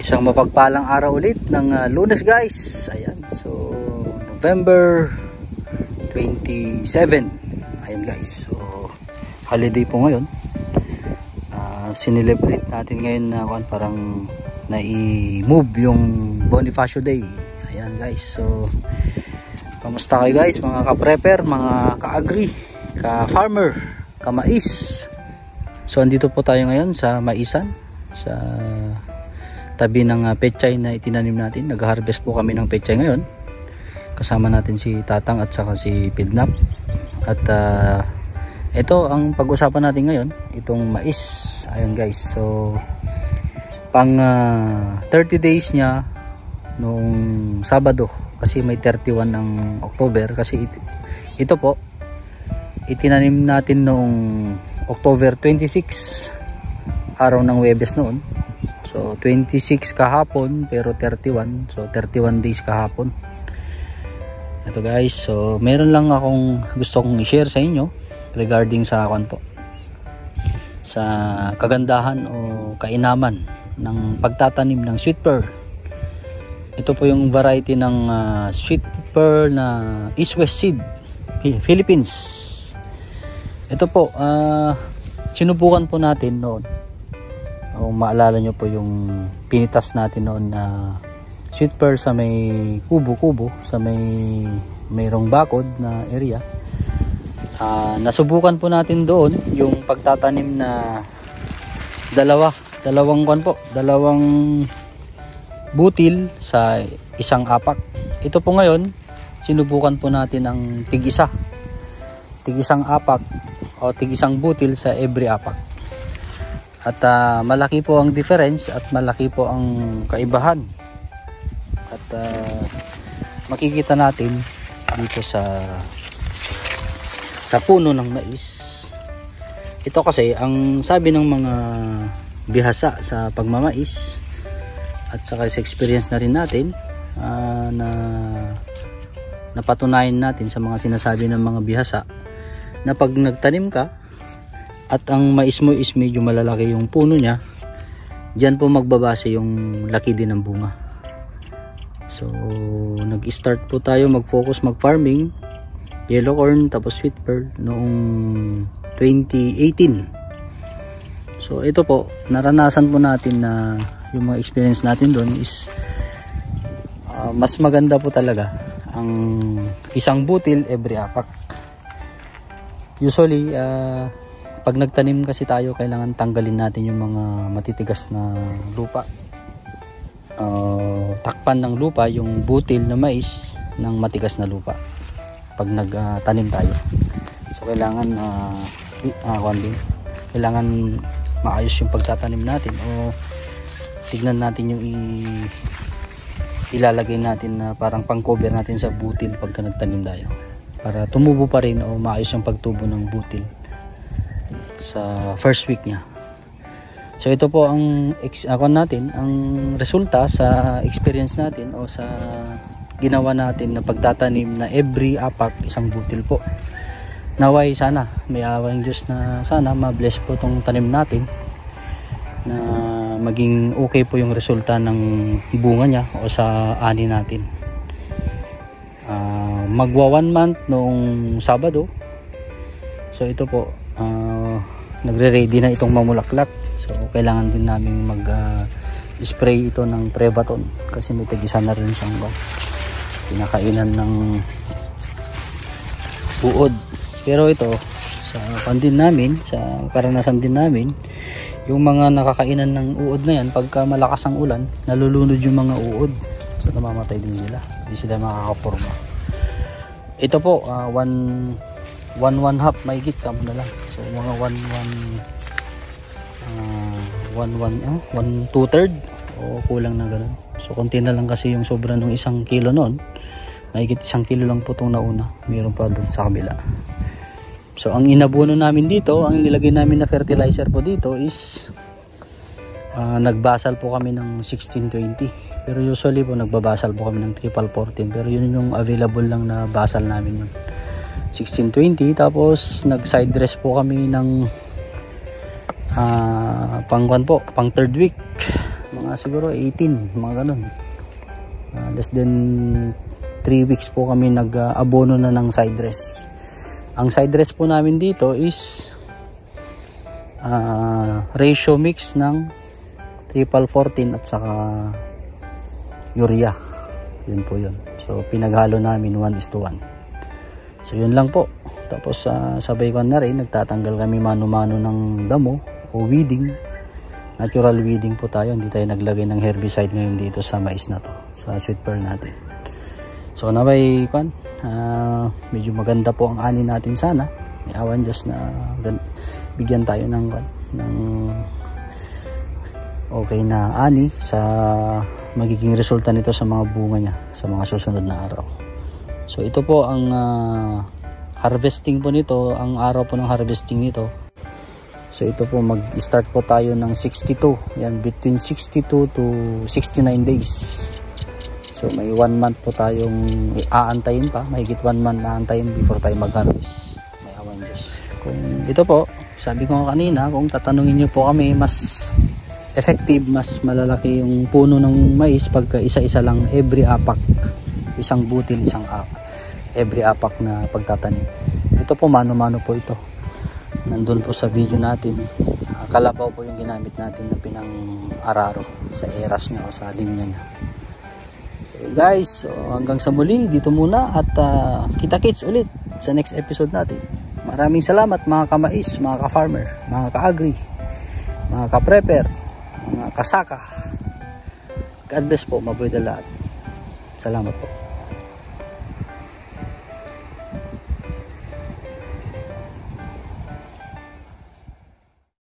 Isang mapagpalang araw ulit ng Lunes guys. Ayan, so November 27. Ayan guys, so holiday po ngayon. Sinelebrate natin ngayon na parang nai-move yung Bonifacio Day. Ayan guys, so kamusta kayo guys, mga ka-prepper, mga ka-agri, ka-farmer, ka-mais. So andito po tayo ngayon sa maisan, sa tabi ng pechay na itinanim natin. Nag-harvest po kami ng pechay ngayon. Kasama natin si Tatang at saka si Pidnap. At ito ang pag-usapan natin ngayon, itong mais. Ayan guys, so pang 30 days niya noong Sabado, kasi may 31 ng October. Kasi ito po itinanim natin noong October 26, araw ng Huwebes noon. So 26 kahapon pero 31, so 31 days kahapon. Ito guys, so meron lang akong gusto kong i-share sa inyo regarding sa po, sa kagandahan o kainaman ng pagtatanim ng sweet pear. Ito po yung variety ng sweet pear na East West Seed Philippines. Ito po, sinubukan po natin noon. O maalala nyo po yung pinitas natin noon na sweet pear sa may kubo-kubo, sa mayroong bakod na area. Nasubukan po natin doon yung pagtatanim na dalawang butil sa isang apak. Ito po ngayon, sinubukan po natin ang tig-isang apak o tig-isang butil sa every apak. At malaki po ang difference at malaki po ang kaibahan. At makikita natin dito sa puno ng mais. Ito kasi ang sabi ng mga bihasa sa pagmamais at saka sa experience na rin natin, na napatunayan natin sa mga sinasabi ng mga bihasa, na pag nagtanim ka at ang mais mo is medyo malalaki yung puno niya, diyan po magbabase yung laki din ng bunga. So nag-start po tayo mag-focus mag-farming yellow corn tapos sweet pear noong 2018. So ito po, naranasan po natin na yung mga experience natin doon is mas maganda po talaga ang isang butil every apak. Usually pag nagtanim kasi tayo, kailangan tanggalin natin yung mga matitigas na lupa. Takpan ng lupa yung butil na mais ng matigas na lupa pag nagtanim tayo. So kailangan kailangan maayos yung pagtatanim natin, o tignan natin yung ilalagay natin na parang pang-cover natin sa butil pagka nagtanim tayo, para tumubo pa rin o maayos yung pagtubo ng butil sa first week niya. So ito po ang natin, ang resulta sa experience natin o sa ginawa natin na pagtatanim na every apak isang butil po. Naway sana may awa ng Diyos na sana ma-bless po tong tanim natin, na maging okay po yung resulta ng bunga niya o sa ani natin. Magwa 1 month noong Sabado. So ito po, nagre-ready na itong mamulaklak. So kailangan din namin mag-spray ito ng Prevaton, kasi may tag-isa na rin siyang pinakainan ng uod. Pero ito, sa pandin namin, sa karanasan din namin, yung mga nakakainan ng uod na yan, pagka malakas ang ulan, nalulunod yung mga uod. So namamatay din sila, hindi sila makakaporma. Ito po, 1.5 mahigit kamo na lang. So mga 1/2 o kulang na gano'n. So konti na lang kasi yung sobra ng 1 kilo noon. Mahigit 1 kilo lang po itong nauna. Mayroon pa doon sa kabila. So ang inabuno namin dito, ang nilagay namin na fertilizer po dito is nagbasal po kami ng 1620. Pero usually po nagbabasal po kami ng 1414. Pero yun yung available lang na basal namin yun. 1620. Tapos nag side dress po kami ng pang 3rd week mga siguro 18, mga ganun. Less than 3 weeks po kami nag-abono na ng side dress. Ang side dress po namin dito is ratio mix ng triple 14 at saka urea. Yun po yun. So pinaghalo namin 1:1. So yun lang po. Tapos sabay ko na rin, nagtatanggal kami mano-mano ng damo o weeding. Natural weeding po tayo, hindi tayo naglagay ng herbicide ngayon dito sa mais na to, sa sweet pearl natin. So nabay kwan, medyo maganda po ang ani natin sana. May awan Diyos na bigyan tayo ng okay na ani sa magiging resulta nito sa mga bunga niya sa mga susunod na araw. So ito po ang harvesting po nito, ang araw po ng harvesting nito. So ito po, mag-start po tayo ng 62. Yan, between 62 to 69 days. So may 1 month po tayong aantayin pa, mahigit 1 month na aantayin before tayo mag-harvest. May awan Diyos. Kung ito po, sabi ko kanina, kung tatanungin nyo po kami, mas effective, mas malalaki yung puno ng mais pagka isa-isa lang every apak. Isang butil, every apak na pagtatanim. Ito po mano-mano po ito. Nandun po sa video natin. Kalabaw po yung ginamit natin na pinang-araro sa eras niya o sa linya niya. So guys, so hanggang sa muli dito muna at kita-kits ulit sa next episode natin. Maraming salamat mga kamais, mga ka-farmer, mga ka-agri, mga ka-prepper, mga kasaka. God bless po, mabuhay na lahat. Salamat po.